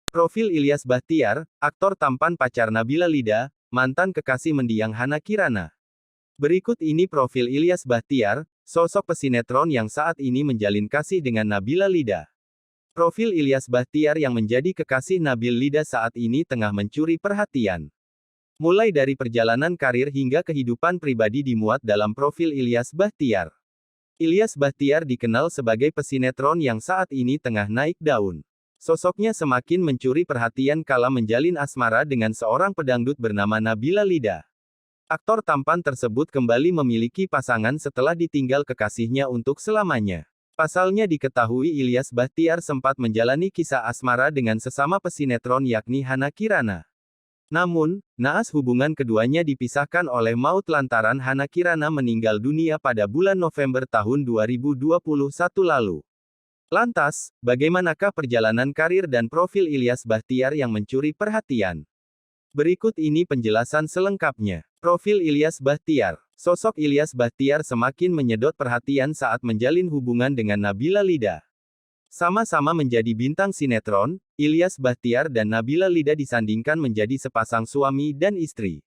Profil Ilyas Bachtiar, aktor tampan pacar Nabila Lida, mantan kekasih mendiang Hana Kirana. Berikut ini profil Ilyas Bachtiar, sosok pesinetron yang saat ini menjalin kasih dengan Nabila Lida. Profil Ilyas Bachtiar yang menjadi kekasih Nabil Lida saat ini tengah mencuri perhatian. Mulai dari perjalanan karir hingga kehidupan pribadi dimuat dalam profil Ilyas Bachtiar. Ilyas Bachtiar dikenal sebagai pesinetron yang saat ini tengah naik daun. Sosoknya semakin mencuri perhatian kala menjalin asmara dengan seorang pedangdut bernama Nabila Lida. Aktor tampan tersebut kembali memiliki pasangan setelah ditinggal kekasihnya untuk selamanya. Pasalnya diketahui Ilyas Bachtiar sempat menjalani kisah asmara dengan sesama pesinetron yakni Hana Kirana. Namun, naas hubungan keduanya dipisahkan oleh maut lantaran Hana Kirana meninggal dunia pada bulan November tahun 2021 lalu. Lantas, bagaimanakah perjalanan karir dan profil Ilyas Bachtiar yang mencuri perhatian? Berikut ini penjelasan selengkapnya. Profil Ilyas Bachtiar. Sosok Ilyas Bachtiar semakin menyedot perhatian saat menjalin hubungan dengan Nabila Lida. Sama-sama menjadi bintang sinetron, Ilyas Bachtiar dan Nabila Lida disandingkan menjadi sepasang suami dan istri.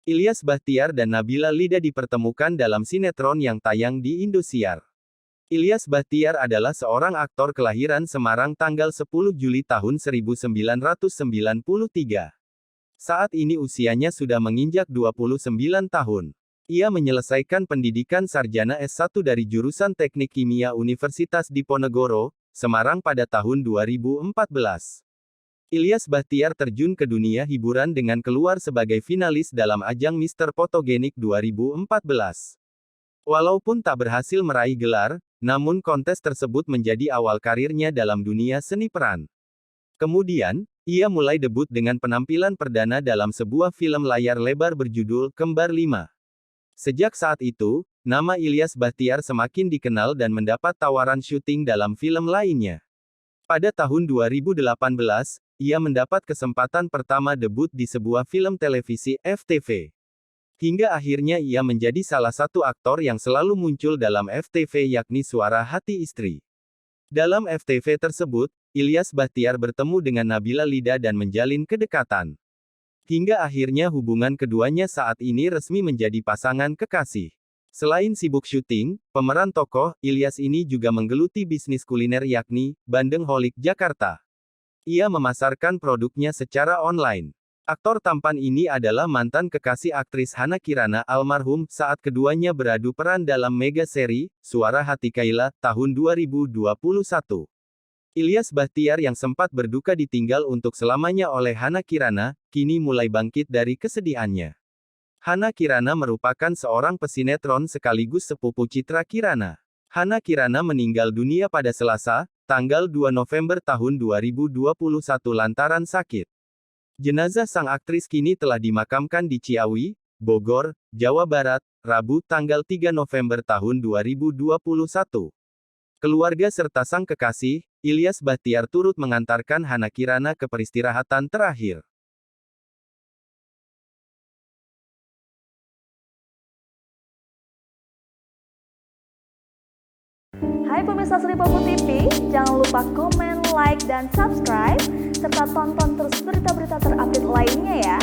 Ilyas Bachtiar dan Nabila Lida dipertemukan dalam sinetron yang tayang di Indosiar. Ilyas Bachtiar adalah seorang aktor kelahiran Semarang tanggal 10 Juli tahun 1993. Saat ini usianya sudah menginjak 29 tahun. Ia menyelesaikan pendidikan sarjana S1 dari jurusan Teknik Kimia Universitas Diponegoro, Semarang pada tahun 2014. Ilyas Bachtiar terjun ke dunia hiburan dengan keluar sebagai finalis dalam ajang Mr. Photogenic 2014. Walaupun tak berhasil meraih gelar, namun kontes tersebut menjadi awal karirnya dalam dunia seni peran. Kemudian, ia mulai debut dengan penampilan perdana dalam sebuah film layar lebar berjudul Kembar 5. Sejak saat itu, nama Ilyas Bachtiar semakin dikenal dan mendapat tawaran syuting dalam film lainnya. Pada tahun 2018, ia mendapat kesempatan pertama debut di sebuah film televisi FTV. Hingga akhirnya ia menjadi salah satu aktor yang selalu muncul dalam FTV yakni Suara Hati Istri. Dalam FTV tersebut, Ilyas Bachtiar bertemu dengan Nabila Lida dan menjalin kedekatan. Hingga akhirnya hubungan keduanya saat ini resmi menjadi pasangan kekasih. Selain sibuk syuting, pemeran tokoh, Ilyas ini juga menggeluti bisnis kuliner yakni Bandeng Holik Jakarta. Ia memasarkan produknya secara online. Aktor tampan ini adalah mantan kekasih aktris Hana Kirana almarhum saat keduanya beradu peran dalam mega seri Suara Hati Kaila tahun 2021. Ilyas Bachtiar yang sempat berduka ditinggal untuk selamanya oleh Hana Kirana, kini mulai bangkit dari kesedihannya. Hana Kirana merupakan seorang pesinetron sekaligus sepupu Citra Kirana. Hana Kirana meninggal dunia pada Selasa, tanggal 2 November tahun 2021 lantaran sakit. Jenazah sang aktris kini telah dimakamkan di Ciawi, Bogor, Jawa Barat, Rabu tanggal 3 November tahun 2021. Keluarga serta sang kekasih, Ilyas Bachtiar turut mengantarkan Hana Kirana ke peristirahatan terakhir. Hai pemirsa Sri Popo TV, jangan lupa komen, like, dan subscribe, serta tonton terus berita-berita terupdate lainnya ya.